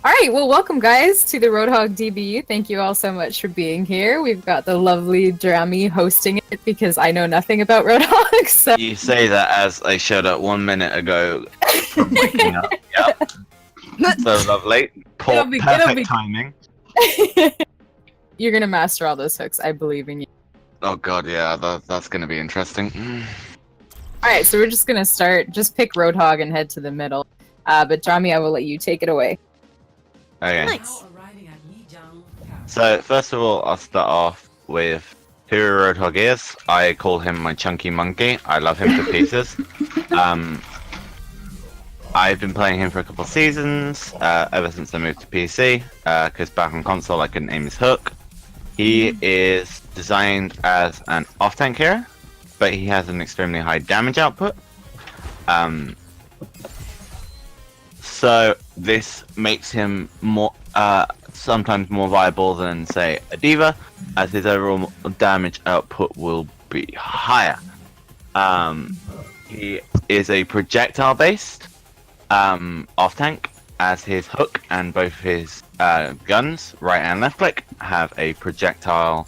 All right, well, welcome guys to the Roadhog DBU. Thank you all so much for being here. We've got the lovely Drami hosting it because I know nothing about Roadhog. So You say that as I showed up 1 minute ago from waking up. Yep. So lovely. Perfect timing. You're gonna master all those hooks. I believe in you. Oh god, yeah, that's gonna be interesting. All right, so we're just gonna start. Just pick Roadhog and head to the middle. But Drami, I will let you take it away. Okay. Nice. So first of all, I'll start off with who Roadhog is. I call him my chunky monkey. I love him to pieces. I've been playing him for a couple of seasons, ever since I moved to PC, because back on console I couldn't aim his hook. He is designed as an off-tank hero, but he has an extremely high damage output. So this makes him more, sometimes more viable than, say, a D.Va, as his overall damage output will be higher. He is a projectile-based off-tank, as his hook and both his guns, right and left click, have a projectile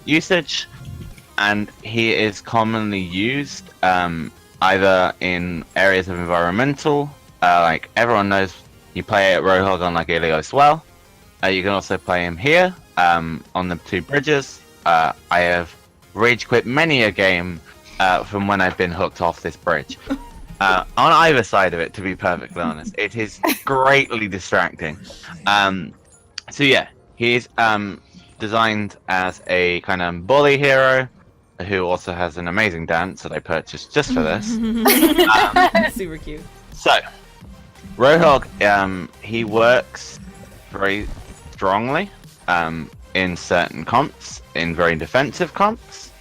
usage, and he is commonly used either in areas of environmental, like everyone knows you play at Roadhog on like Ilio as well. You can also play him here on the two bridges. I have rage quit many a game from when I've been hooked off this bridge. On either side of it, to be perfectly honest, it is greatly distracting. So yeah, he's designed as a kind of bully hero who also has an amazing dance that I purchased just for this. Super cute. So, Roadhog, he works very strongly in certain comps, in very defensive comps,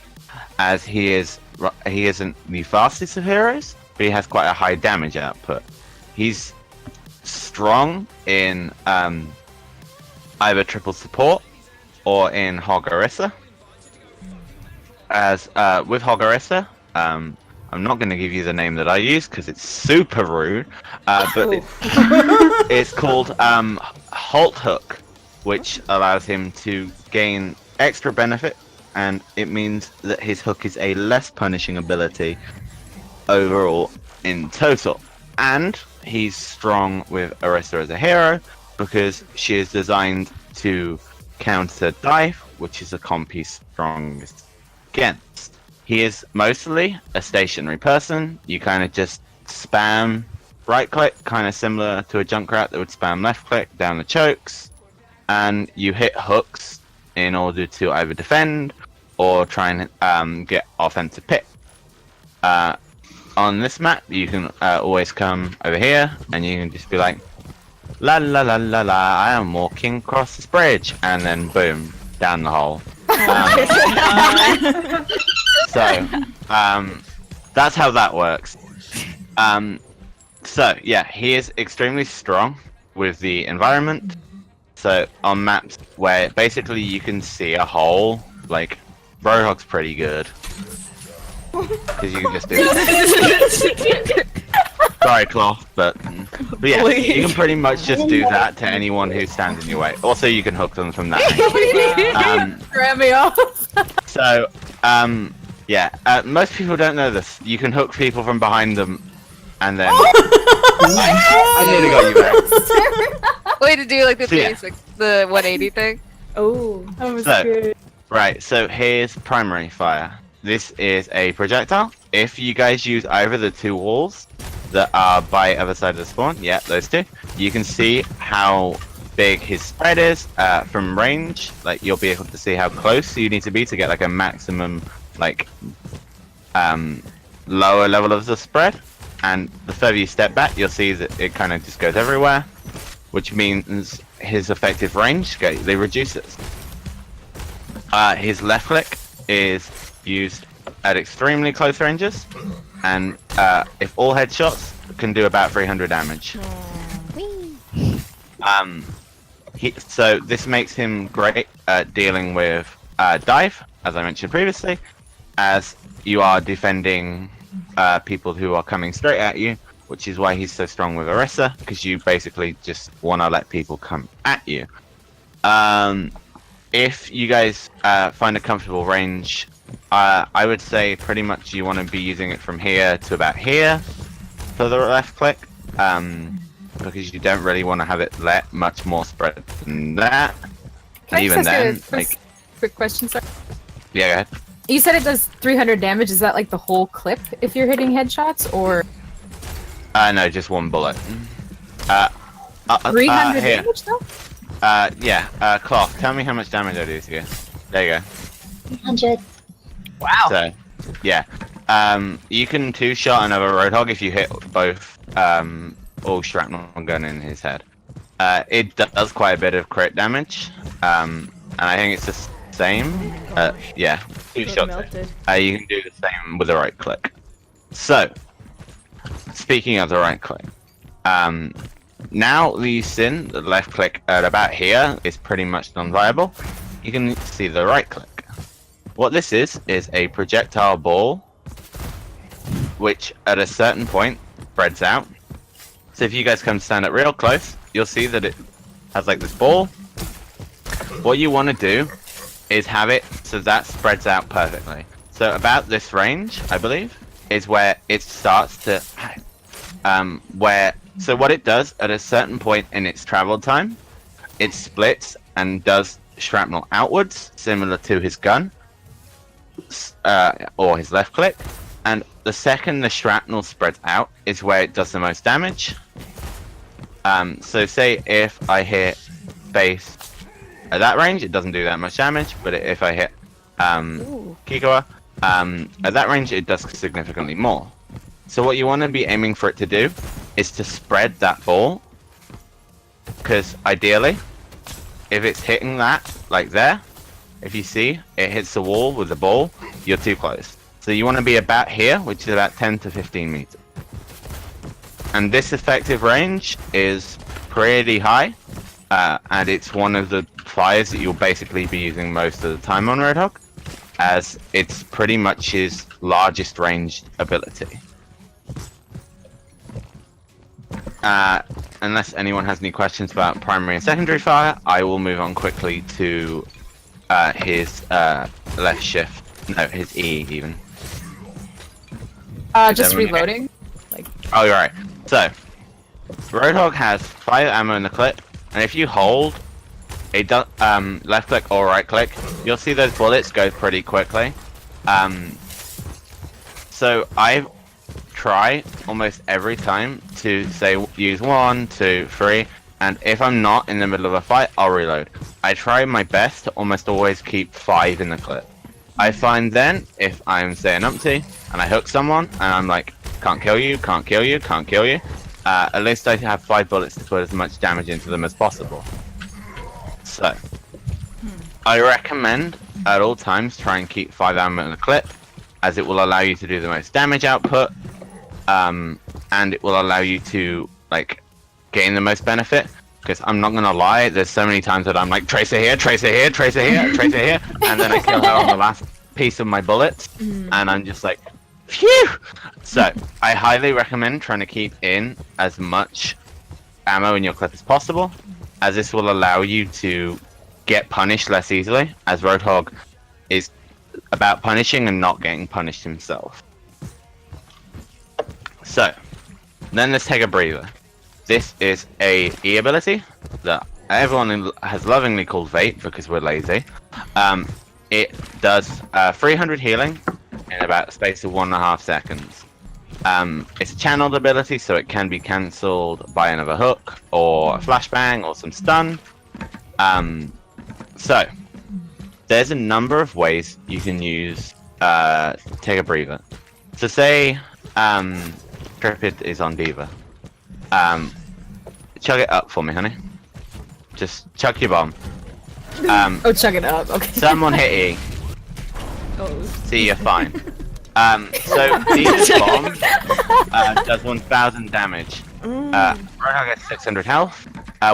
as he isn't the fastest of heroes, but he has quite a high damage output. He's strong in either triple support or in Hog-Orisa. As with Hog-Orisa, I'm not going to give you the name that I use because it's super rude, but it's called Halt Hook, which allows him to gain extra benefit, and it means that his hook is a less punishing ability overall in total. And he's strong with Orisa as a hero because she is designed to counter dive, which is a comp he's strongest against. He is mostly a stationary person. You kind of just spam right click, kind of similar to a Junkrat that would spam left click down the chokes, and you hit hooks in order to either defend or try and get offensive pick. On this map, you can always come over here and you can just be like, la la la la la, I am walking across this bridge, and then boom, down the hole. So, that's how that works. So yeah, he is extremely strong with the environment. So on maps where basically you can see a hole, like Roadhog's pretty good. Because you can just do sorry, Cloth, but yeah, you can pretty much just do that to anyone who stands in your way. Also, you can hook them from that. Grab me off. So, yeah, most people don't know this. You can hook people from behind them, and then I nearly got you there. Way to do like the So, yeah. 360, the 180 thing. Oh. That was So- good. Right, so here's primary fire. This is a projectile. If you guys use either the two walls that are by other side of the spawn, yeah, those two, you can see how big his spread is from range. Like, you'll be able to see how close you need to be to get like a maximum, like, lower level of the spread. And the further you step back, you'll see that it kind of just goes everywhere, which means his effective range, they reduce it. His left click is used at extremely close ranges, and if all headshots can do about 300 damage. So this makes him great at dealing with dive, as I mentioned previously, as you are defending people who are coming straight at you, which is why he's so strong with Orisa, because you basically just want to let people come at you. If you guys find a comfortable range, I would say pretty much you want to be using it from here to about here for the left click, because you don't really want to have it let much more spread than that. Can I Even just ask then, you a like, quick question, sorry? yeah, go ahead. You said it does 300 damage. Is that like the whole clip if you're hitting headshots, or No, just one bullet. 300 here. damage though? Yeah, Cloth, tell me how much damage I do to you. There you go. 100. Wow. So, yeah. You can two-shot another Roadhog if you hit both all shrapnel gun in his head. It does quite a bit of crit damage, and I think it's the same. Yeah, two shots. Melted. You can do the same with the right click. So, speaking of the right click, now the Sin, the left click at about here, is pretty much non-viable. You can see the right click. What this is a projectile ball, which at a certain point spreads out. So if you guys come stand up real close, you'll see that it has like this ball. What you want to do is have it so that spreads out perfectly. So about this range, I believe, is where it starts to so what it does at a certain point in its travel time, it splits and does shrapnel outwards, similar to his gun, or his left click. And the second the shrapnel spreads out is where it does the most damage. So say if I hit base at that range, it doesn't do that much damage, but if I hit Kikoa, at that range it does significantly more. So what you want to be aiming for it to do is to spread that ball, because ideally, if it's hitting that, like there, if you see, it hits the wall with the ball, you're too close. So you want to be about here, which is about 10 to 15 meters. And this effective range is pretty high, and it's one of the fires that you'll basically be using most of the time on Roadhog, as it's pretty much his largest ranged ability. Unless anyone has any questions about primary and secondary fire, I will move on quickly to his left shift. No, his E even. Just reloading. Oh, you're right. So, Roadhog has 5 ammo in the clip, and if you hold a left click or right click, you'll see those bullets go pretty quickly. So I try almost every time to say use 1, 2, 3, and if I'm not in the middle of a fight, I'll reload. I try my best to almost always keep 5 in the clip. I find then, if I'm saying umpty, and I hook someone, and I'm like, can't kill you, can't kill you, can't kill you, at least I have 5 bullets to put as much damage into them as possible. So, I recommend at all times try and keep 5 ammo in the clip, as it will allow you to do the most damage output, and it will allow you to like gain the most benefit. Because I'm not gonna lie, there's so many times that I'm like tracer here, tracer here, tracer here, tracer here, and then I kill her on the last piece of my bullets, and I'm just like, phew! So I highly recommend trying to keep in as much ammo in your clip as possible, as this will allow you to get punished less easily, as Roadhog is about punishing and not getting punished himself. So, then let's take a breather. This is a E ability that everyone has lovingly called Vape because we're lazy. It does 300 healing in about a space of 1.5 seconds. It's a channeled ability, so it can be cancelled by another hook or a flashbang or some stun. So, there's a number of ways you can use take a breather. So say Tripid is on Diva. Chug it up for me, honey. Just chuck your bomb. Oh, chug it up. Okay. Someone hit E. Oh. See, you're fine. So Diva's bomb does 1,000 damage. Roadhog has 600 health.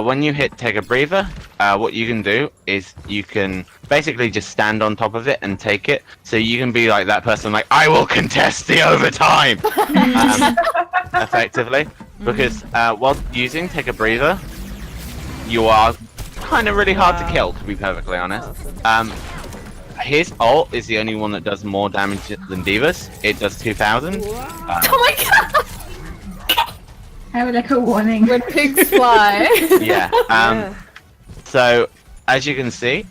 When you hit take a breather, what you can do is you can basically just stand on top of it and take it. So you can be like that person, like, I will contest the overtime. effectively, because while using Take a Breather, you are kind of really hard to kill, to be perfectly honest. His ult is the only one that does more damage than D.Va's. It does 2,000. Oh my god! I would like a warning. When pigs fly. Yeah. So, as you can see,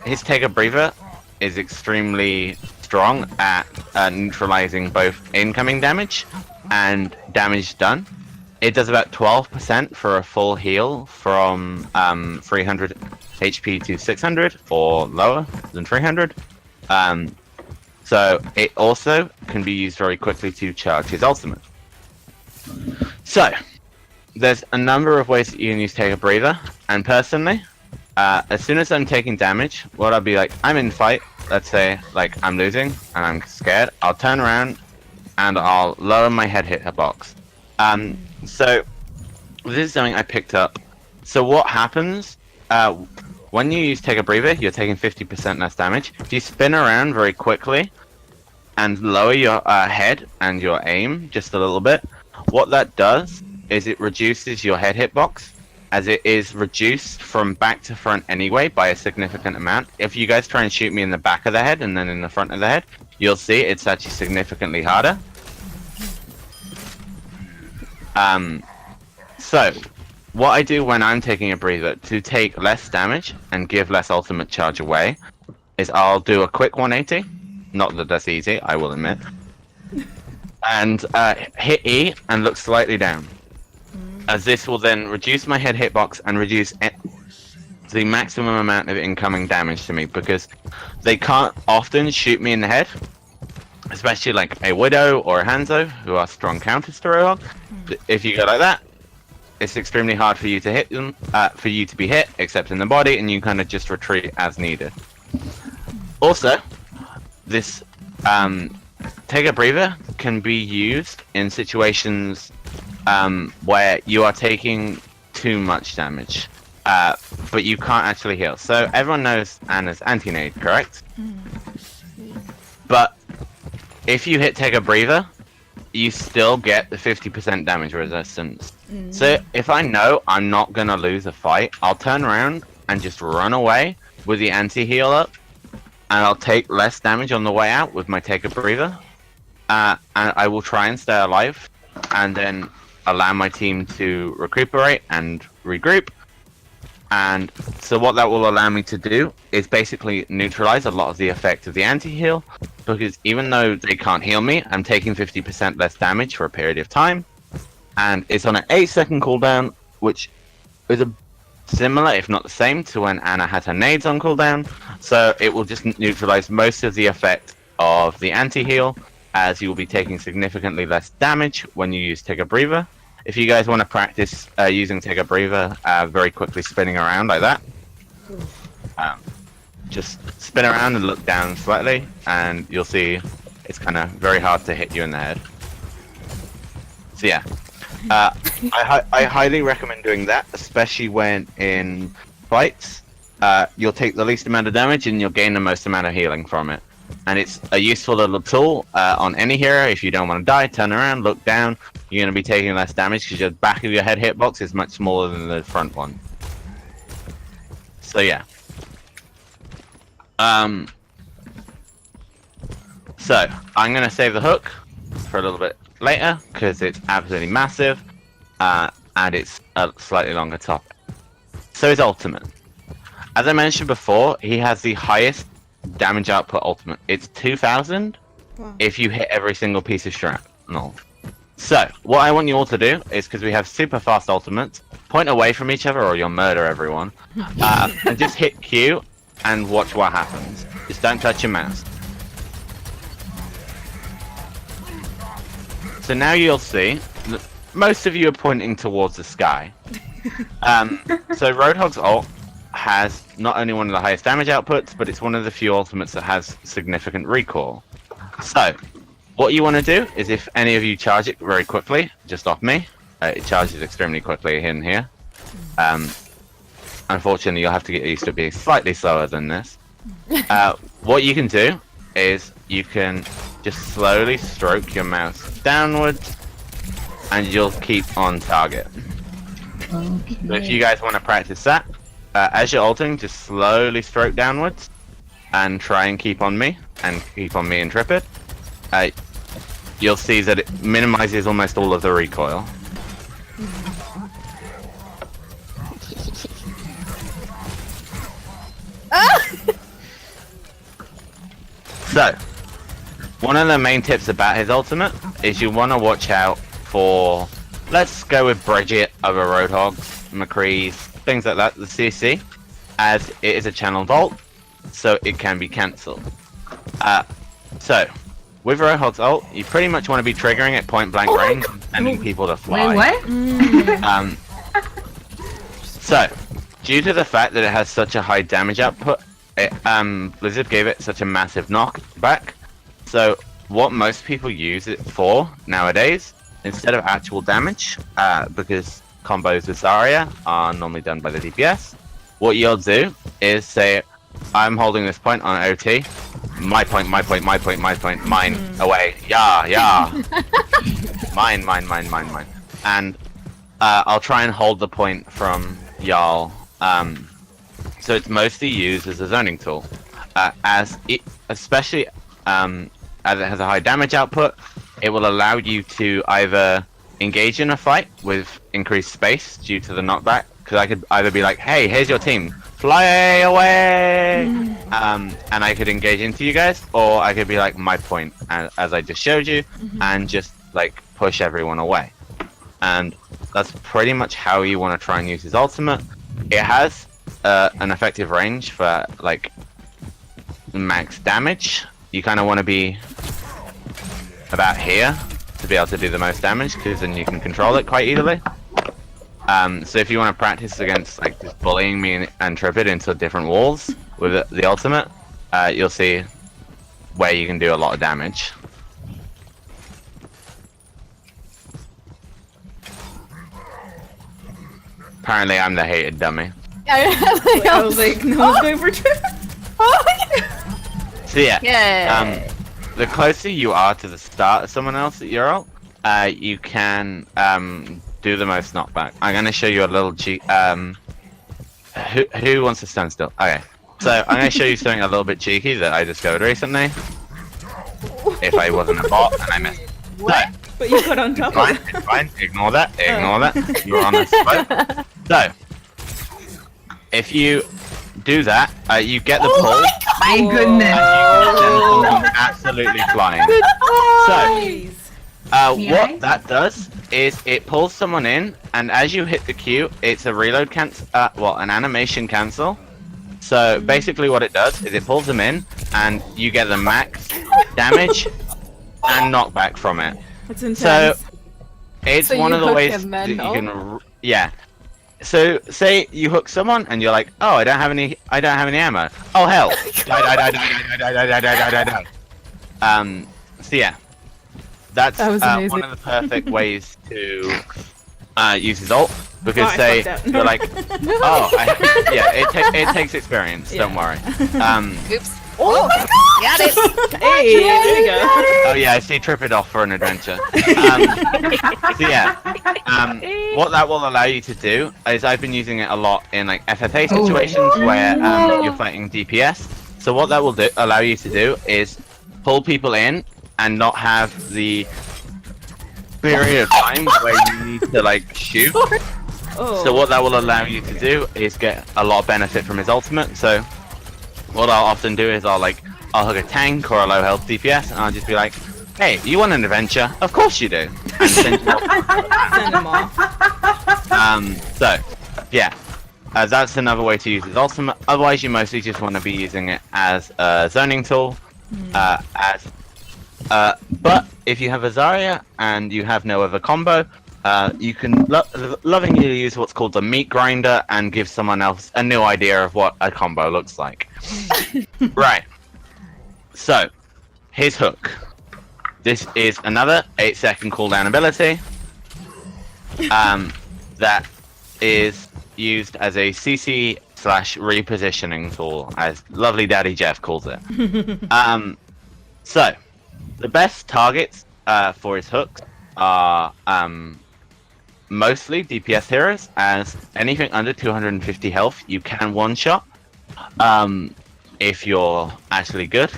his Take a Breather is extremely strong at neutralizing both incoming damage and damage done. It does about 12% for a full heal from 300 HP to 600 or lower than 300. So it also can be used very quickly to charge his ultimate. So there's a number of ways that you can use Take a Breather, and personally, as soon as I'm taking damage, what I'll be like, I'm in fight, let's say like I'm losing and I'm scared, I'll turn around and I'll lower my head hitbox. So this is something I picked up. So what happens when you use Take a Breather, you're taking 50% less damage. If you spin around very quickly and lower your head and your aim just a little bit, what that does is it reduces your head hitbox, as it is reduced from back to front anyway by a significant amount. If you guys try and shoot me in the back of the head and then in the front of the head, you'll see it's actually significantly harder. So what I do when I'm taking a breather to take less damage and give less ultimate charge away is I'll do a quick 180. Not that that's easy, I will admit. And hit E and look slightly down, as this will then reduce my head hitbox and reduce the maximum amount of incoming damage to me, because they can't often shoot me in the head, especially like a Widow or a Hanzo, who are strong counters to Roadhog. If you go like that, it's extremely hard for you to hit them, for you to be hit, except in the body, and you kind of just retreat as needed. Also, this Take a Breather can be used in situations where you are taking too much damage, but you can't actually heal. So everyone knows Anna's anti-nade, correct? But if you hit Take a Breather, you still get the 50% damage resistance. So if I know I'm not gonna lose a fight, I'll turn around and just run away with the anti-heal up, and I'll take less damage on the way out with my Take a Breather, and I will try and stay alive, and then allow my team to recuperate and regroup. And so what that will allow me to do is basically neutralize a lot of the effect of the anti-heal, because even though they can't heal me, I'm taking 50% less damage for a period of time, and it's on an 8-second cooldown, which is similar, if not the same, to when Anna had her nades on cooldown. So it will just neutralize most of the effect of the anti-heal, as you will be taking significantly less damage when you use Take a Breather. If you guys want to practice using Take a Breather, very quickly spinning around like that, just spin around and look down slightly, and you'll see it's kind of very hard to hit you in the head. So yeah, I highly recommend doing that, especially when in fights. You'll take the least amount of damage and you'll gain the most amount of healing from it. And it's a useful little tool on any hero. If you don't want to die, turn around, look down. You're going to be taking less damage because your back of your head hitbox is much smaller than the front one. So yeah. So I'm going to save the hook for a little bit later because it's absolutely massive, and it's a slightly longer topic. So his ultimate. As I mentioned before, he has the highest damage output ultimate. It's 2,000 if you hit every single piece of shrapnel. So what I want you all to do is, because we have super fast ultimates, point away from each other or you'll murder everyone, and just hit Q and watch what happens. Just don't touch your mouse. So now you'll see that most of you are pointing towards the sky. So Roadhog's ult has not only one of the highest damage outputs, but it's one of the few ultimates that has significant recoil. So what you want to do is, if any of you charge it very quickly, just off me, it charges extremely quickly in here. Unfortunately, you'll have to get used to being slightly slower than this. What you can do is you can just slowly stroke your mouse downwards and you'll keep on target. Okay. So if you guys want to practice that, as you're ulting, just slowly stroke downwards and try and keep on me intrepid. You'll see that it minimizes almost all of the recoil. So, one of the main tips about his ultimate is you want to watch out for, let's go with Bridget over Roadhogs, McCree's, things like that, the CC, as it is a channeled ult, so it can be cancelled. So, with Roadhog's ult, you pretty much want to be triggering at point blank range and sending people to fly. Wait, what? So, due to the fact that it has such a high damage output, Blizzard gave it such a massive knockback. So, what most people use it for nowadays, instead of actual damage, because combos with Zarya are normally done by the DPS, what you'll do is say, I'm holding this point on OT, my point, mine, away, yeah, mine, and I'll try and hold the point from y'all. So it's mostly used as a zoning tool, especially as it has a high damage output. It will allow you to either engage in a fight with increased space due to the knockback, because I could either be like, hey, here's your team, fly away, and I could engage into you guys, or I could be like, my point, as I just showed you, and just like push everyone away. And that's pretty much how you want to try and use his ultimate. It has an effective range for like max damage. You kind of want to be about here to be able to do the most damage, because then you can control it quite easily. So if you want to practice against like just bullying me and Tripid into different walls with the ultimate, you'll see where you can do a lot of damage. Apparently I'm the hated dummy. I was like, no one's going for Trip. So yeah, the closer you are to the start of someone else at your ult, you can do the most knockback. I'm gonna show you a little cheat. Who wants to stand still? Okay, so I'm gonna show you something a little bit cheeky that I discovered recently. If I wasn't a bot and I missed. What? But you got on top Fine, of it. it's fine. Ignore that. Ignore that. You're on a spot. So, if you do that, you get the pull. My goodness. And you can send someone absolutely flying. So, what that does is it pulls someone in, and as you hit the Q, it's a reload cancel. An animation cancel. So basically, what it does is it pulls them in, and you get the max damage and knockback from it. That's intense. So it's So one you of the hook ways him that then, you can. Yeah. So say you hook someone, and you're like, oh, I don't have any ammo. Oh hell! Die. So yeah, that's That was amazing. one of the perfect ways to use his ult, because Oh, I say fucked up. you're like, it takes experience. Don't worry. Oops. Oh my god! Got it! Hey, there you go. Oh yeah, I see Trip it off for an adventure. What that will allow you to do is I've been using it a lot in like FFA situations where you're fighting DPS. So what that will allow you to do is pull people in and not have the period of time where you need to like shoot. Oh. So what that will allow you to do is get a lot of benefit from his ultimate. So what I'll often do is I'll hook a tank or a low health DPS, and I'll just be like, hey, you want an adventure? Of course you do. And send you off. Send them off. So, yeah. That's another way to use his ultimate. Otherwise, you mostly just want to be using it as a zoning tool. But if you have a Zarya and you have no other combo, you can lovingly use what's called the meat grinder and give someone else a new idea of what a combo looks like. Right. So, his hook. This is another 8-second cooldown ability that is used as a CC / repositioning tool, as lovely Daddy Jeff calls it. So, the best targets for his hooks are mostly DPS heroes, as anything under 250 health you can one-shot if you're actually good.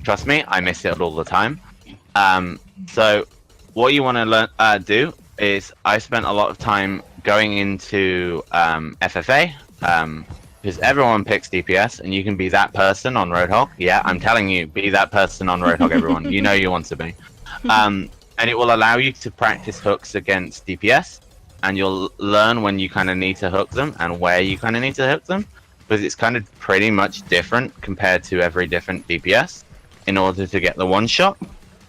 Trust me, I miss it all the time. So what you want to do is, I spent a lot of time going into FFA, because everyone picks DPS, and you can be that person on Roadhog. Yeah, I'm telling you, be that person on Roadhog, everyone. You know you want to be. And it will allow you to practice hooks against DPS, and you'll learn when you kind of need to hook them and where you kind of need to hook them, because it's kind of pretty much different compared to every different DPS in order to get the one shot.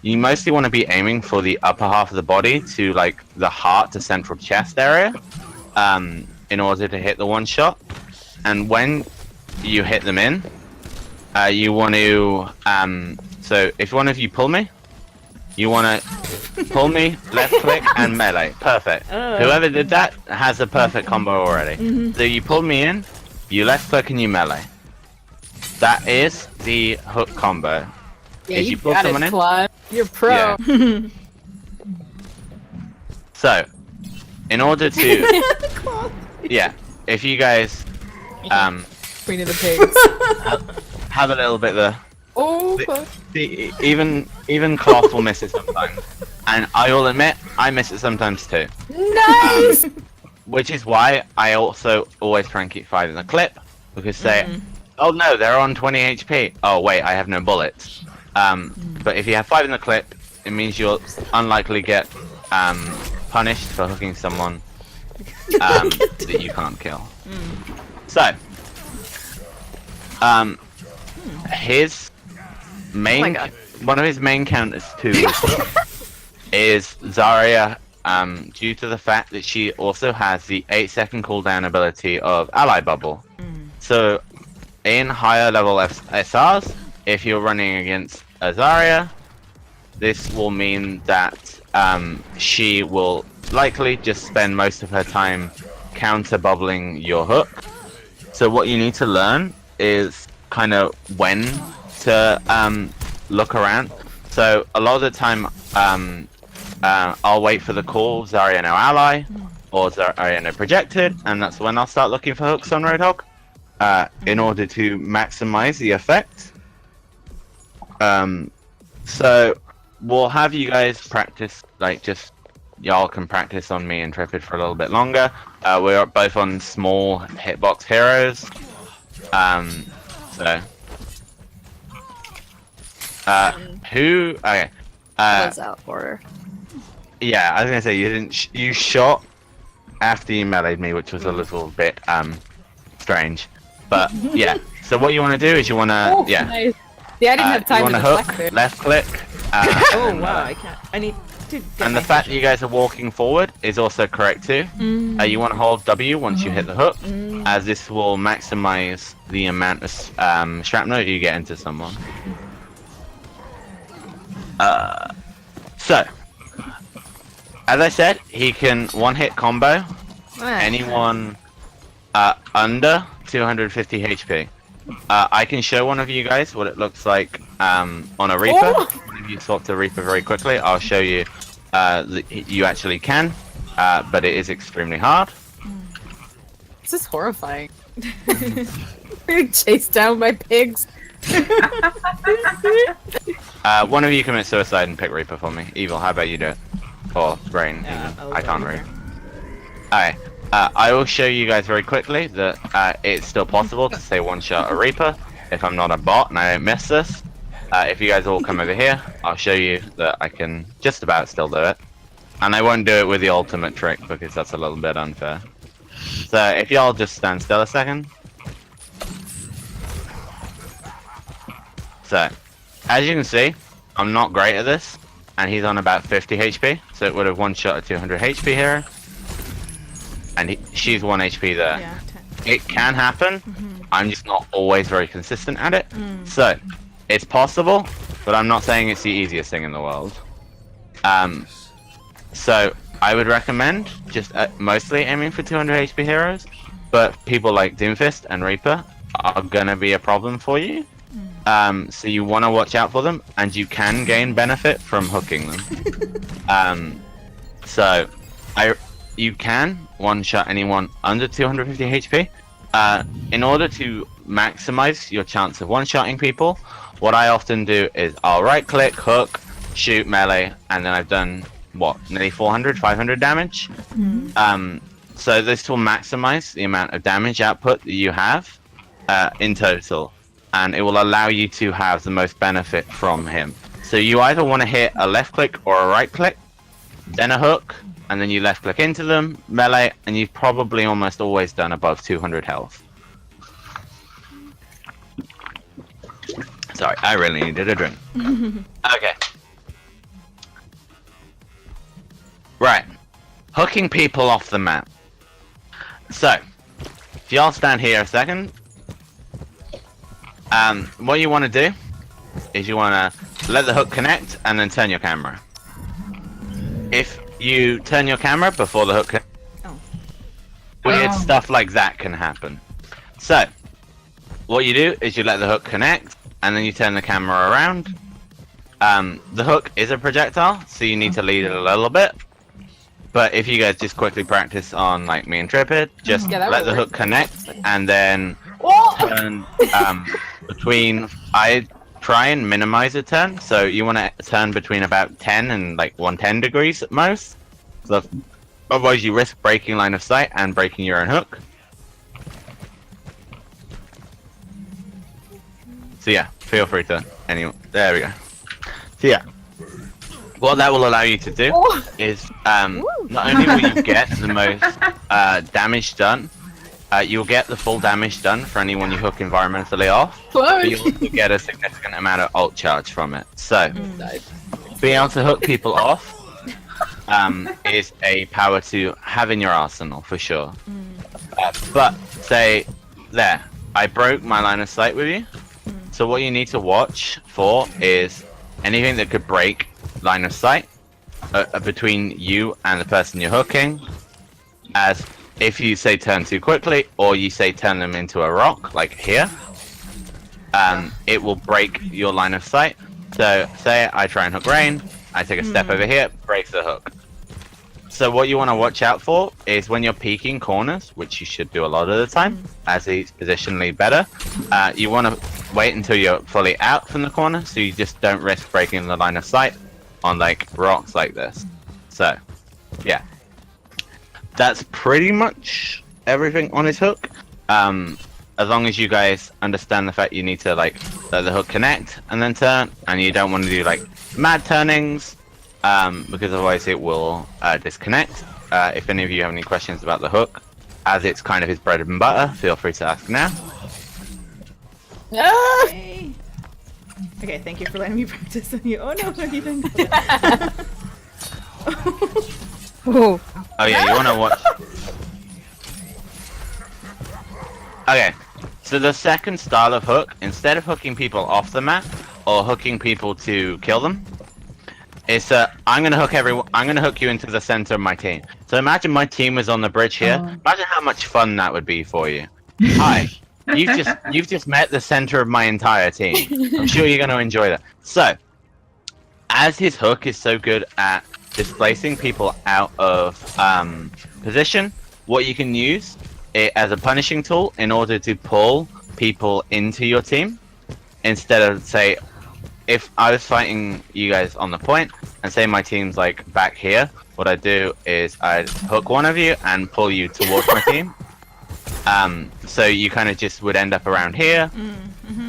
You mostly want to be aiming for the upper half of the body to like the heart to central chest area in order to hit the one shot. And when you hit them in, you want to so if one of you pull me, you want to pull me, left click, and melee. Perfect. Whoever did that has a perfect combo already. So you pull me in, you left click, and you melee. That is the hook combo. Yeah, Is you you pull got someone it, in? Claude. You're pro. Yeah. So, in order to, yeah, if you guys Queen of the pigs. have a little bit of Oh, even Cloth will miss it sometimes, and I will admit I miss it sometimes too. nice! Which is why I also always try and keep 5 in the clip, because say, oh no, they're on 20 HP. Oh wait, I have no bullets. But if you have 5 in the clip, it means you'll unlikely get punished for hooking someone that you can't kill. So, his main, one of his main counters to is Zarya, due to the fact that she also has the 8-second cooldown ability of Ally Bubble. So, in higher level SRs, if you're running against a Zarya, this will mean that she will likely just spend most of her time counter bubbling your hook. So what you need to learn is kind of when to look around. So a lot of the time I'll wait for the call Zarya no ally or Zarya no projected, and that's when I'll start looking for hooks on Roadhog in order to maximize the effect. So we'll have you guys practice, like, just y'all can practice on me and Intrepid for a little bit longer. We're both on small hitbox heroes. So who? Okay. Was out order. Yeah, I was gonna say you didn't. You shot after you meleeed me, which was a little bit strange. But yeah. So what you want to do is you want to Nice. Yeah, I didn't have time you to want to deflect hook, it. left click. Oh wow, I can't. I need to. Get And my the fact that you guys are walking forward is also correct too. You want to hold W once you hit the hook, as this will maximize the amount of shrapnel you get into someone. So, as I said, he can one-hit combo anyone under 250 HP. I can show one of you guys what it looks like on a Reaper. If you swap to Reaper very quickly, I'll show you that you actually can, but it is extremely hard. This is horrifying. Being chased down by pigs. One of you commit suicide and pick Reaper for me. Evil, how about you do it? Or Brain, Yeah, even. I'll I go can't Reaper. read. Alright, I will show you guys very quickly that it's still possible to say one-shot a Reaper if I'm not a bot and I don't miss this. If you guys all come over here, I'll show you that I can just about still do it. And I won't do it with the ultimate trick because that's a little bit unfair. So if y'all just stand still a second. So, as you can see, I'm not great at this, and he's on about 50 HP, so it would have one-shot a 200 HP hero. And she's 1 HP there. Yeah, 10. It can happen, I'm just not always very consistent at it. So, it's possible, but I'm not saying it's the easiest thing in the world. So, I would recommend just mostly aiming for 200 HP heroes, but people like Doomfist and Reaper are gonna be a problem for you. so you want to watch out for them, and you can gain benefit from hooking them. So you can one-shot anyone under 250 HP. In order to maximize your chance of one-shotting people, what I often do is I'll right-click, hook, shoot, melee, and then I've done, what, nearly 400, 500 damage? So this will maximize the amount of damage output that you have in total, and it will allow you to have the most benefit from him. So you either want to hit a left-click or a right-click, then a hook, and then you left-click into them, melee, and you've probably almost always done above 200 health. Sorry, I really needed a drink. Okay. Right. Hooking people off the map. So, if y'all stand here a second, what you want to do is you want to let the hook connect and then turn your camera. If you turn your camera before the hook weird stuff like that can happen. So, what you do is you let the hook connect and then you turn the camera around. The hook is a projectile, so you need to lead it a little bit. But if you guys just quickly practice on like me and Tripid, just let the hook connect and then turn between. I try and minimize a turn, so you want to turn between about 10 and like 110 degrees at most. So otherwise, you risk breaking line of sight and breaking your own hook. So yeah, feel free to anyway. There we go. So yeah. What that will allow you to do is, not only will you get the most damage done, you'll get the full damage done for anyone you hook environmentally off, but you'll also get a significant amount of ult charge from it. So, being able to hook people off is a power to have in your arsenal, for sure. But, say, there, I broke my line of sight with you, so what you need to watch for is anything that could break line of sight between you and the person you're hooking, as if you say turn too quickly or you say turn them into a rock like here, it will break your line of sight. So say I try and hook Rain, I take a step over here, breaks the hook. So what you want to watch out for is when you're peeking corners, which you should do a lot of the time as he's positionally better, you want to wait until you're fully out from the corner so you just don't risk breaking the line of sight on like rocks like this. So yeah, that's pretty much everything on his hook. As long as you guys understand the fact you need to like let the hook connect and then turn, and you don't want to do like mad turnings, because otherwise it will disconnect. If any of you have any questions about the hook, as it's kind of his bread and butter, feel free to ask now. Okay. Okay, thank you for letting me practice on you. Oh no, you didn't. Oh yeah, you want to watch. Okay, so the second style of hook, instead of hooking people off the map or hooking people to kill them, is I'm gonna hook you into the center of my team. So imagine my team was on the bridge here. Imagine how much fun that would be for you. Hi. You've just met the center of my entire team. I'm sure you're going to enjoy that. So, as his hook is so good at displacing people out of position, what you can use it as a punishing tool in order to pull people into your team, instead of, say, if I was fighting you guys on the point and say my team's like back here, what I'd do is I'd hook one of you and pull you towards my team. So you kind of just would end up around here,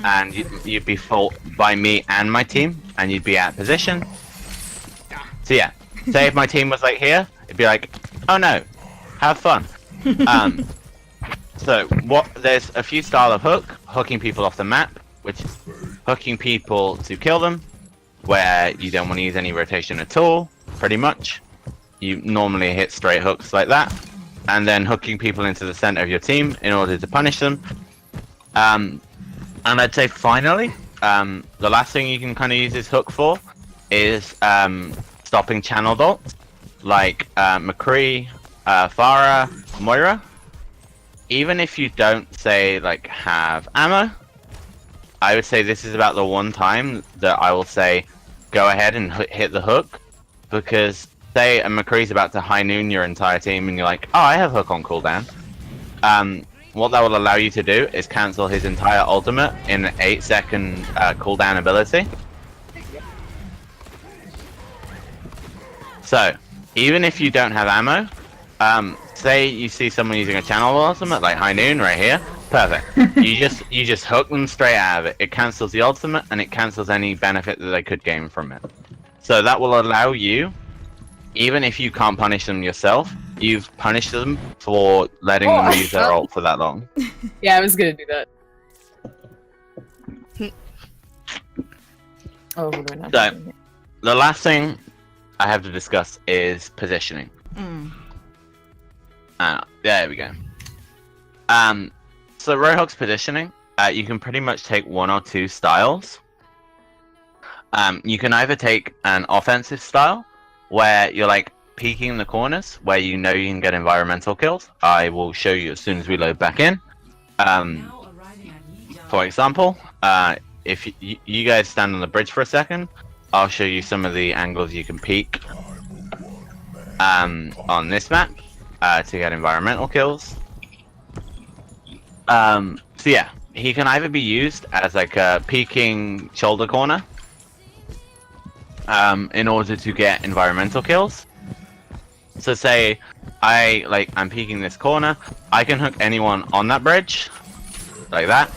and you'd be fought by me and my team, and you'd be out of position. So yeah, say if my team was like here, it'd be like, oh no, have fun. So there's a few style of hooking people off the map, which is hooking people to kill them, where you don't want to use any rotation at all, pretty much. You normally hit straight hooks like that. And then hooking people into the center of your team in order to punish them. And I'd say finally, the last thing you can kind of use this hook for is stopping channeled ults, like McCree, Farah, Moira. Even if you don't, say, like, have ammo, I would say this is about the one time that I will say, go ahead and hit the hook, because say a McCree's about to high noon your entire team, and you're like, oh, I have hook on cooldown. What that will allow you to do is cancel his entire ultimate in an 8-second cooldown ability. So, even if you don't have ammo, say you see someone using a channel ultimate like high noon right here, perfect. you just hook them straight out of it. It cancels the ultimate and it cancels any benefit that they could gain from it. So that will allow you, even if you can't punish them yourself, you've punished them for letting them use their ult for that long. Yeah, I was gonna do that. Oh, what do I not So, do here? the last thing I have to discuss is positioning. There we go. So Roadhog's positioning, you can pretty much take one or two styles. You can either take an offensive style, where you're like peeking the corners, where you know you can get environmental kills. I will show you as soon as we load back in. For example, if you guys stand on the bridge for a second, I'll show you some of the angles you can peek on this map to get environmental kills. So yeah, he can either be used as like a peeking shoulder corner in order to get environmental kills. So say I'm peeking this corner, I can hook anyone on that bridge, like that,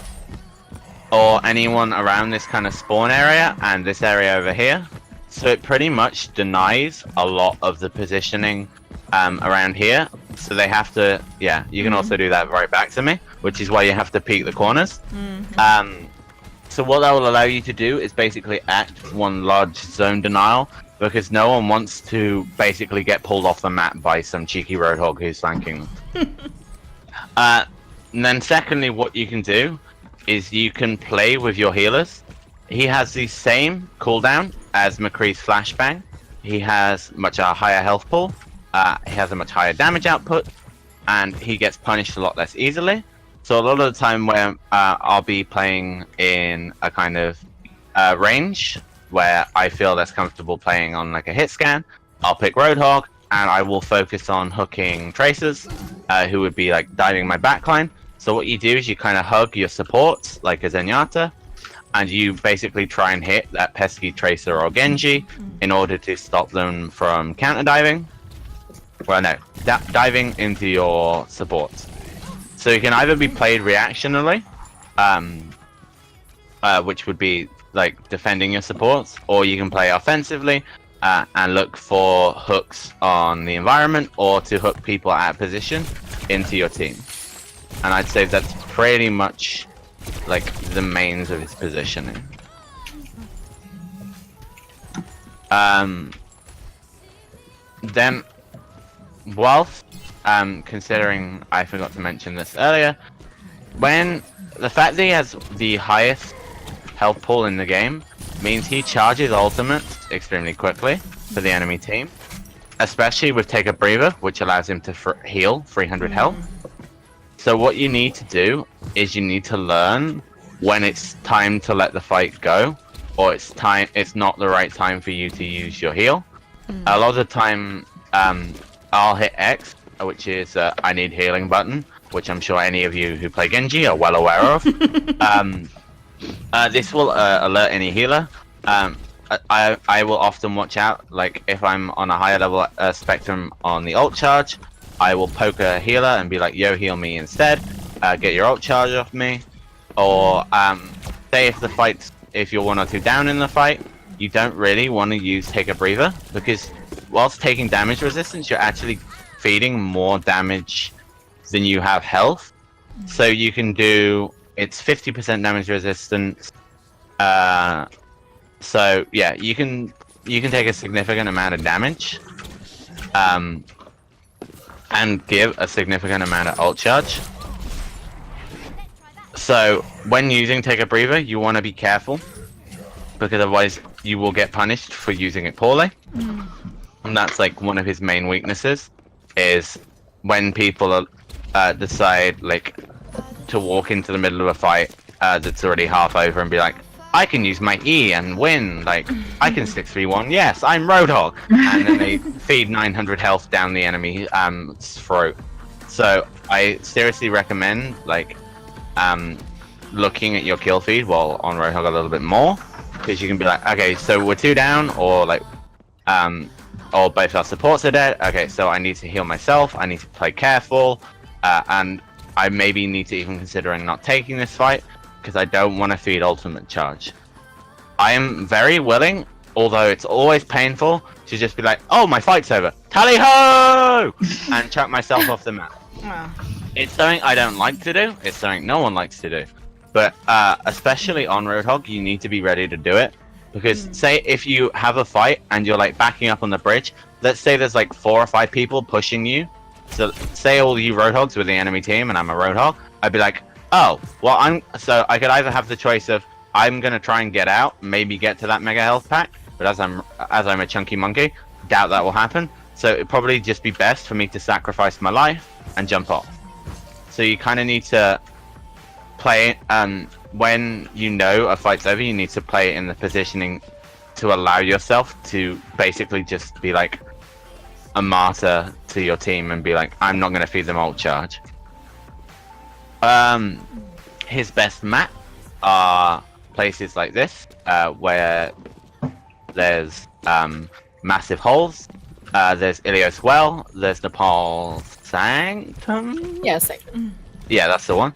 or anyone around this kind of spawn area and this area over here. So it pretty much denies a lot of the positioning around here. So they have to, yeah, you can also do that right back to me, which is why you have to peek the corners. So what that will allow you to do is basically act one large zone denial, because no one wants to basically get pulled off the map by some cheeky Roadhog who's flanking them. And then secondly, what you can do is you can play with your healers. He has the same cooldown as McCree's flashbang. He has much a higher health pool. He has a much higher damage output, and he gets punished a lot less easily. So a lot of the time where I'll be playing in a kind of range where I feel less comfortable playing on like a hit scan, I'll pick Roadhog and I will focus on hooking tracers who would be like diving my backline. So what you do is you kind of hug your supports like a Zenyatta, and you basically try and hit that pesky tracer or Genji in order to stop them from counter diving. Well, no, diving into your supports. So you can either be played reactionally, which would be like defending your supports, or you can play offensively and look for hooks on the environment, or to hook people out of position into your team. And I'd say that's pretty much like the mains of his positioning. Then, whilst considering, I forgot to mention this earlier, when the fact that he has the highest health pool in the game means he charges ultimates extremely quickly for the enemy team, especially with Take a Breather, which allows him to heal 300 health. So what you need to do is you need to learn when it's time to let the fight go, or it's not the right time for you to use your heal. A lot of the time, I'll hit X, which is I need healing button, which I'm sure any of you who play Genji are well aware of. This will alert any healer. I will often watch out, like if I'm on a higher level spectrum on the ult charge, I will poke a healer and be like, yo, heal me instead, get your ult charge off me. Or say if you're 1 or 2 down in the fight, you don't really want to use Take a Breather, because whilst taking damage resistance, you're actually feeding more damage than you have health. So you can do, it's 50% damage resistance. So yeah, you can take a significant amount of damage and give a significant amount of ult charge. So when using Take a Breather, you want to be careful, because otherwise you will get punished for using it poorly. And that's like one of his main weaknesses, is when people decide like to walk into the middle of a fight that's already half over and be like, I can use my E and win. Like, I can 6v1. Yes, I'm Roadhog. And then they feed 900 health down the enemy throat. So I seriously recommend like looking at your kill feed while on Roadhog a little bit more, because you can be like, okay, so we're 2 down, or like or both our supports are dead. Okay, so I need to heal myself. I need to play careful, and I maybe need to even considering not taking this fight, because I don't want to feed ultimate charge. I am very willing, although it's always painful, to just be like, oh, my fight's over, tally ho, and chuck myself off the map. Wow. It's something I don't like to do. It's something no one likes to do. But especially on Roadhog, you need to be ready to do it. Because say if you have a fight and you're like backing up on the bridge, let's say there's like 4 or 5 people pushing you. So say all you Roadhogs were the enemy team and I'm a Roadhog, I'd be like, oh, well, so I could either have the choice of I'm gonna try and get out, maybe get to that mega health pack, but as I'm a chunky monkey, doubt that will happen. So it'd probably just be best for me to sacrifice my life and jump off. So you kind of need to play when you know a fight's over, you need to play in the positioning to allow yourself to basically just be like a martyr to your team and be like, I'm not gonna feed them ult charge. His best map are places like this, where there's massive holes. There's Ilios Well, there's Nepal Sanctum? Yes. Yeah, that's the one.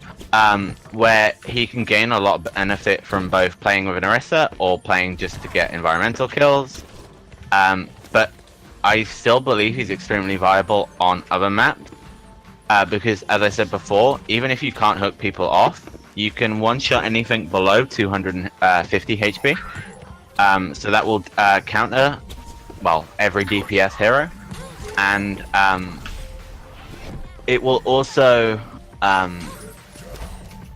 Where he can gain a lot of benefit from both playing with an Orisa or playing just to get environmental kills. But I still believe he's extremely viable on other maps. Because, as I said before, even if you can't hook people off, you can one-shot anything below 250 HP. So that will counter, well, every DPS hero. And it will also,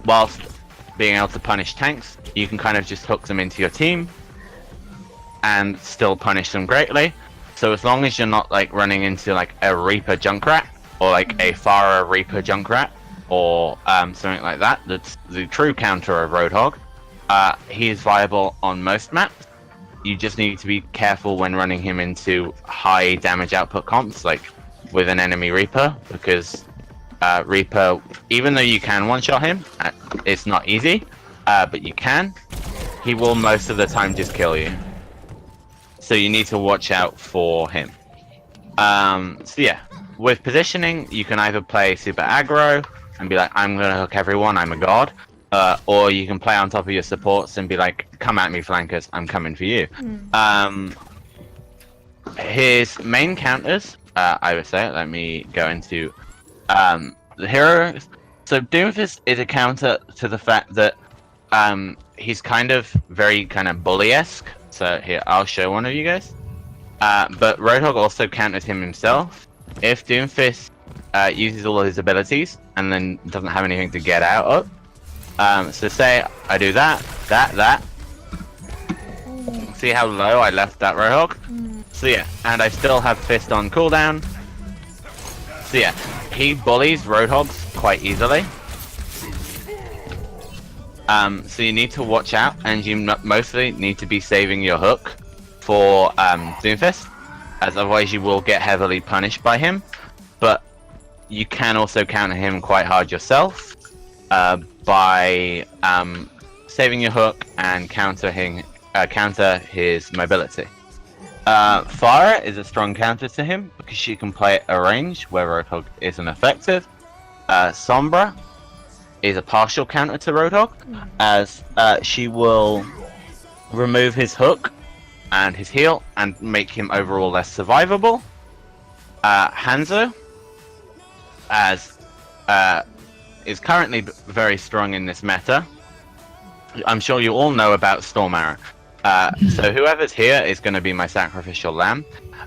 whilst being able to punish tanks, you can kind of just hook them into your team and still punish them greatly. So as long as you're not like running into like a Reaper Junkrat, or like a Pharah Reaper Junkrat, or something like that, that's the true counter of Roadhog. He is viable on most maps. You just need to be careful when running him into high damage output comps, like with an enemy Reaper, because Reaper, even though you can one-shot him, it's not easy, but you can. He will most of the time just kill you. So you need to watch out for him. So yeah. With positioning, you can either play super aggro and be like, I'm gonna hook everyone, I'm a god, or you can play on top of your supports and be like, come at me flankers, I'm coming for you. His main counters, I would say, let me go into the heroes. So Doomfist is a counter to the fact that he's kind of very kind of bully-esque. So here, I'll show one of you guys. But Roadhog also counters him himself. If Doomfist uses all of his abilities and then doesn't have anything to get out of, so say I do that. See how low I left that Roadhog? So yeah, and I still have Fist on cooldown. So yeah, he bullies Roadhogs quite easily. So you need to watch out, and you mostly need to be saving your hook for Doomfist, as otherwise you will get heavily punished by him. But you can also counter him quite hard yourself by saving your hook and counter his mobility. Pharah is a strong counter to him because she can play at a range where Roadhog isn't effective. Sombra is a partial counter to Roadhog, as she will remove his hook and his heal and make him overall less survivable. Hanzo, as is currently very strong in this meta. I'm sure you all know about Storm Arrow. So whoever's here is going to be my sacrificial lamb.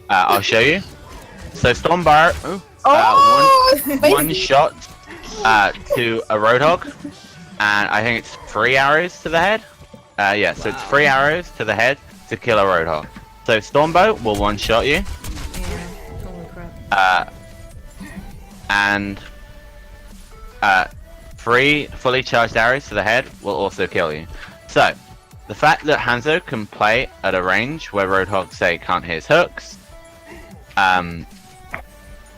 I'll show you. So Storm Arrow, one shot to a Roadhog, and I think it's 3 arrows to the head. Yeah, so it's 3 arrows to the head to kill a Roadhog. So Stormbow will one-shot you. Yeah, holy crap. And 3 fully charged arrows to the head will also kill you. So, the fact that Hanzo can play at a range where Roadhog, say, can't hit his hooks,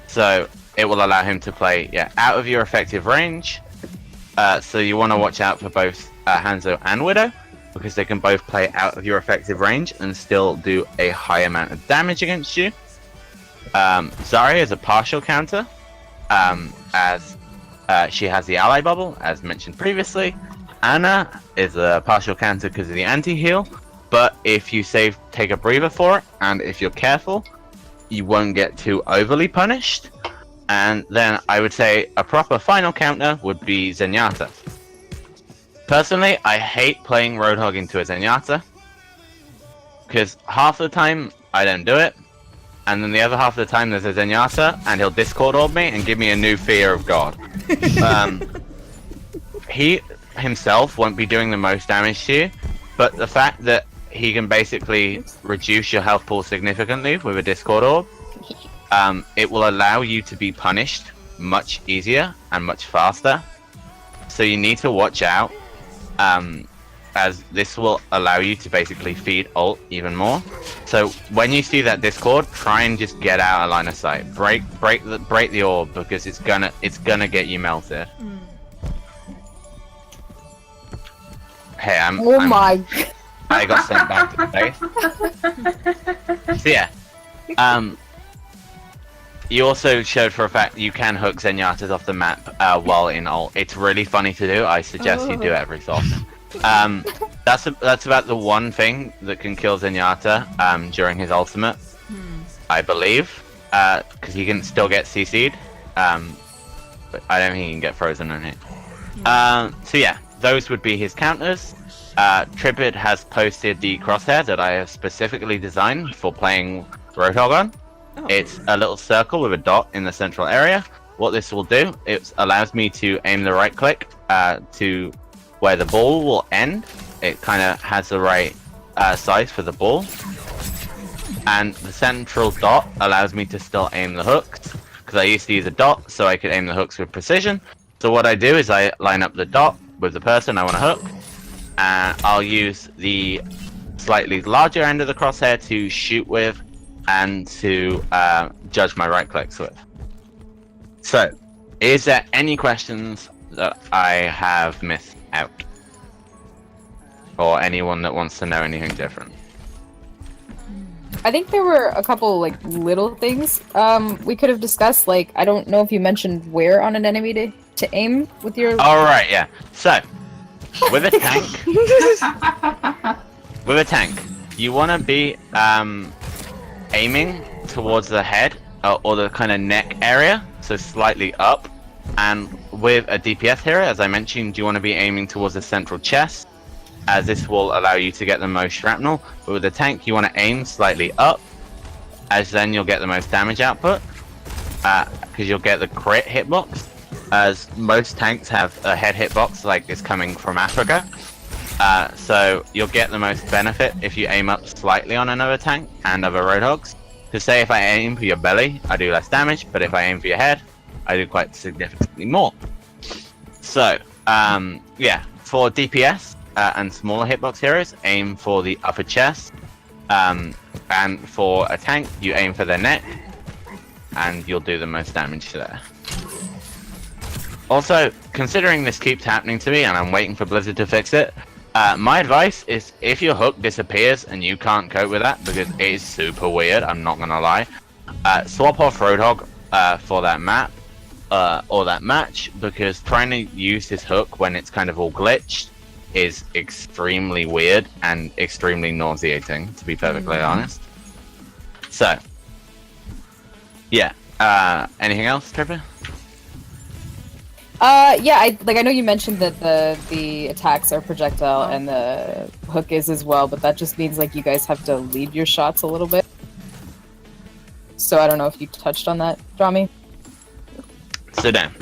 so it will allow him to play out of your effective range. So you want to watch out for both Hanzo and Widow, because they can both play out of your effective range and still do a high amount of damage against you. Zarya is a partial counter, as she has the ally bubble, as mentioned previously. Ana is a partial counter because of the anti-heal, but if you take a breather for it, and if you're careful, you won't get too overly punished. And then I would say a proper final counter would be Zenyatta. Personally, I hate playing Roadhog into a Zenyatta, because half the time I don't do it, and then the other half of the time there's a Zenyatta, and he'll Discord orb me and give me a new fear of God. He himself won't be doing the most damage to you, but the fact that he can basically reduce your health pool significantly with a Discord orb, it will allow you to be punished much easier and much faster. So you need to watch out, as this will allow you to basically feed ult even more. So when you see that Discord, try and just get out of line of sight. Break the orb, because it's gonna get you melted. Hey, I got sent back to the base. So yeah, you also showed for a fact you can hook Zenyatta's off the map while in ult. It's really funny to do. I suggest you do it every so often. That's about the one thing that can kill Zenyatta during his ultimate, I believe, because he can still get CC'd, but I don't think he can get frozen on it. So yeah, those would be his counters. Tripid has posted the crosshair that I have specifically designed for playing Roadhog on. Oh. It's a little circle with a dot in the central area. What this will do, it allows me to aim the right click to where the ball will end. It kind of has the right size for the ball. And the central dot allows me to still aim the hooks, because I used to use a dot so I could aim the hooks with precision. So what I do is I line up the dot with the person I want to hook, and I'll use the slightly larger end of the crosshair to shoot with and to judge my right clicks with. So, is there any questions that I have missed out? Or anyone that wants to know anything different? I think there were a couple like little things we could have discussed. Like, I don't know if you mentioned where on an enemy to aim with your. All right, yeah. So, with a tank, you want to be aiming towards the head or the kind of neck area, so slightly up. And with a DPS hero, as I mentioned, you want to be aiming towards the central chest, as this will allow you to get the most shrapnel. But with a tank, you want to aim slightly up, as then you'll get the most damage output, because you'll get the crit hitbox, as most tanks have a head hitbox like it's coming from Africa. So you'll get the most benefit if you aim up slightly on another tank and other Roadhogs. To say if I aim for your belly, I do less damage, but if I aim for your head, I do quite significantly more. So, yeah, for DPS and smaller hitbox heroes, aim for the upper chest, and for a tank, you aim for their neck, and you'll do the most damage there. Also, considering this keeps happening to me and I'm waiting for Blizzard to fix it, my advice is if your hook disappears and you can't cope with that, because it is super weird, I'm not gonna lie, swap off Roadhog for that map or that match, because trying to use his hook when it's kind of all glitched is extremely weird and extremely nauseating, to be perfectly honest. So, yeah. Anything else, Tripper? Yeah, I know you mentioned that the attacks are projectile and the hook is as well, but that just means like you guys have to lead your shots a little bit. So I don't know if you touched on that, Drami. So then,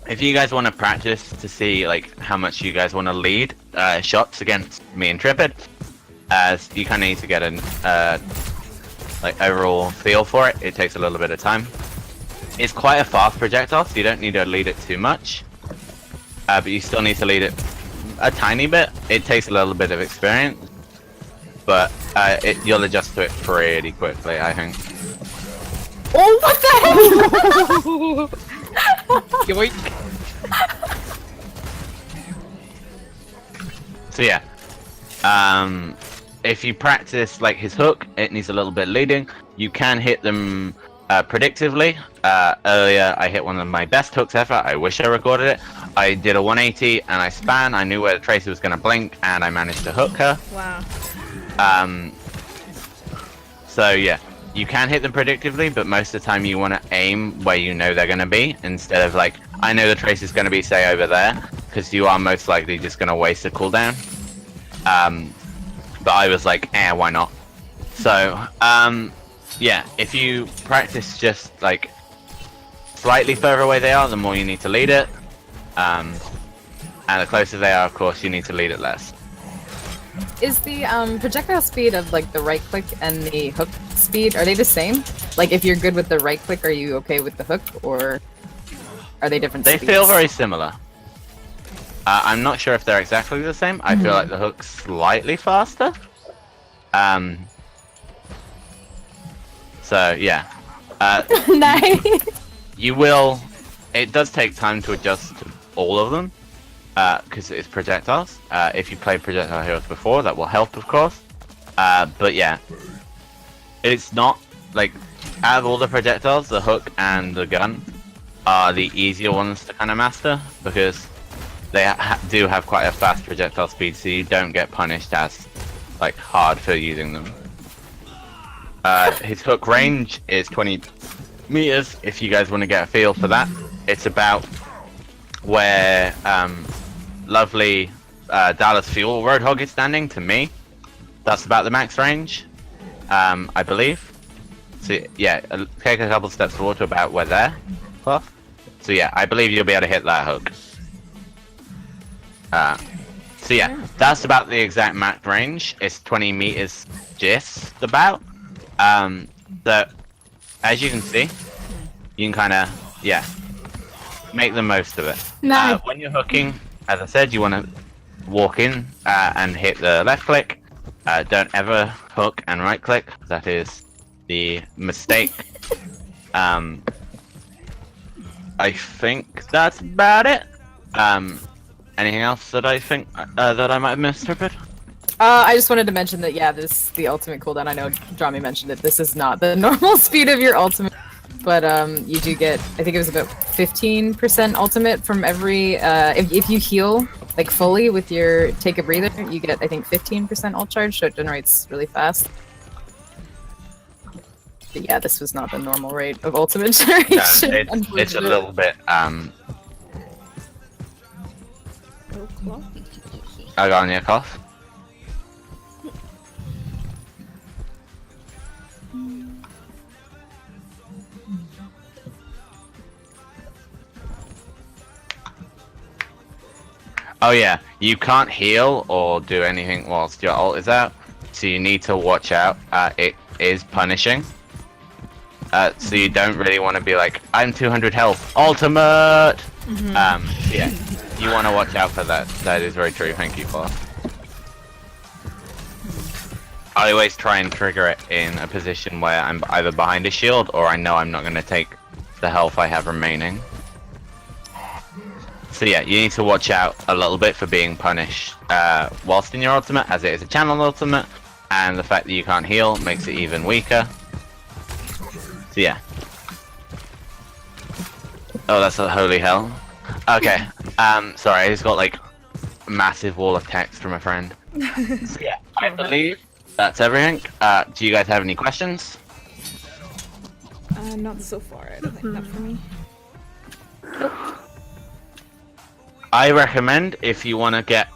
if you guys want to practice to see like how much you guys want to lead shots against me and Tripid, as you kind of need to get an like overall feel for it. It takes a little bit of time. It's quite a fast projectile, so you don't need to lead it too much. but you still need to lead it a tiny bit. It takes a little bit of experience, but you'll adjust to it pretty quickly, I think. Oh, what the hell? Yoink. So yeah, if you practice like his hook, it needs a little bit of leading. You can hit them predictively. Earlier, I hit one of my best hooks ever. I wish I recorded it. I did a 180 and I span. I knew where the Tracer was going to blink, and I managed to hook her. Wow. So yeah, you can hit them predictively, but most of the time you want to aim where you know they're going to be, instead of like, I know the Tracer's going to be, say, over there, because you are most likely just going to waste a cooldown. But I was like, why not? So, yeah, if you practice just like slightly further away they are, the more you need to lead it. And the closer they are, of course, you need to lead it less. Is the projectile speed of like the right click and the hook speed, are they the same? Like if you're good with the right click, are you okay with the hook, or are they different They speeds? feel very similar. I'm not sure if they're exactly the same. I feel like the hook's slightly faster. So yeah. Nice. You will. It does take time to adjust to all of them, because it's projectiles. If you played projectile heroes before, that will help, of course. But yeah, it's not like, out of all the projectiles, the hook and the gun are the easier ones to kind of master, because they do have quite a fast projectile speed, so you don't get punished as like hard for using them. His hook range is 20 meters. If you guys want to get a feel for that, it's about where lovely Dallas Fuel Roadhog is standing. To me, that's about the max range, I believe. So yeah, take a couple steps forward to about where they're off. So yeah, I believe you'll be able to hit that hook. So yeah, that's about the exact max range. It's 20 meters just about. So as you can see, you can kind of, yeah, make the most of it. Nice. When you're hooking, as I said, you want to walk in and hit the left click. Don't ever hook and right click. That is the mistake. I think that's about it. Anything else that I think that I might have misinterpreted? I just wanted to mention that, yeah, this the ultimate cooldown. I know Drami mentioned it. This is not the normal speed of your ultimate, but you do get, I think it was about 15% ultimate from every, if you heal like fully with your take a breather, you get, I think, 15% ult charge, so it generates really fast. But yeah, this was not the normal rate of ultimate generation. Yeah, it's a little bit. I got on your cough. Oh yeah, you can't heal or do anything whilst your ult is out, so you need to watch out. It is punishing. So you don't really want to be like, I'm 200 health, ultimate! Yeah, you want to watch out for that. That is very true, thank you, Paul. I always try and trigger it in a position where I'm either behind a shield or I know I'm not going to take the health I have remaining. So yeah, you need to watch out a little bit for being punished whilst in your ultimate, as it is a channel ultimate, and the fact that you can't heal makes it even weaker. So yeah. Oh, that's a holy hell. Okay, sorry, I just got like a massive wall of text from a friend. So yeah, I believe that's everything. Do you guys have any questions? Not so far. I don't think not for me. I recommend, if you want to get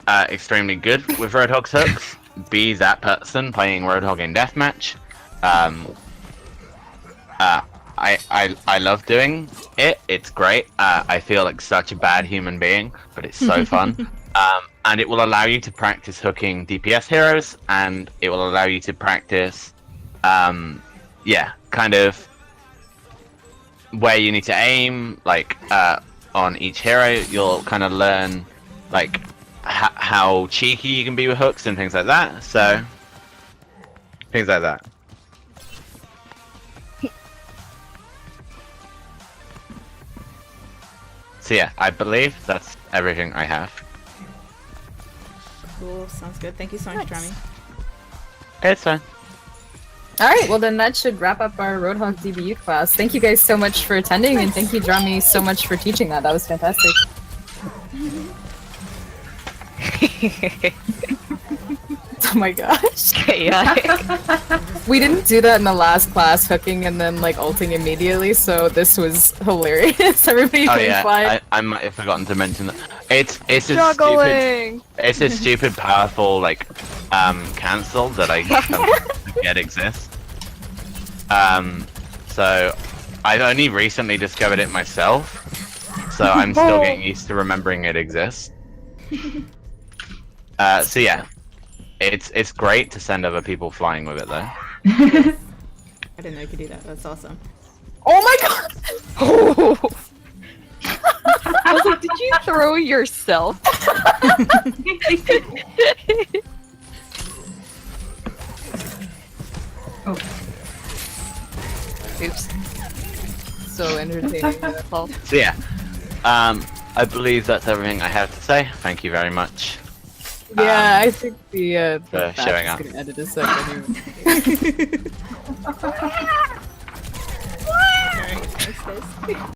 extremely good with Roadhog's hooks, be that person playing Roadhog in deathmatch. I love doing it. It's great. I feel like such a bad human being, but it's so fun. And it will allow you to practice hooking DPS heroes, and it will allow you to practice, yeah, kind of where you need to aim, like on each hero, you'll kind of learn like how cheeky you can be with hooks and things like that. So things like that. So yeah, I believe that's everything I have. Cool, sounds good. Thank you so much, Drummy. It's fine. All right, well then that should wrap up our Roadhog DBU class. Thank you guys so much for attending, and thank you, Drummy, so much for teaching that. That was fantastic. Oh my gosh. Chaotic. We didn't do that in the last class, hooking and then like ulting immediately, so this was hilarious. Everybody Oh was yeah, fine. I might have forgotten to mention that. It's a stupid, Struggling. it's a stupid powerful like cancel that I forget exists. So I've only recently discovered it myself, so I'm still getting used to remembering it exists. So yeah, it's great to send other people flying with it though. I didn't know you could do that. That's awesome. Oh my god! Oh. I was like, did you throw yourself? Oh, Oops. So entertaining. Well, So yeah, I believe that's everything I have to say. Thank you very much. Yeah, I think the for batch showing is up. gonna edit a second. Alright, thanks guys.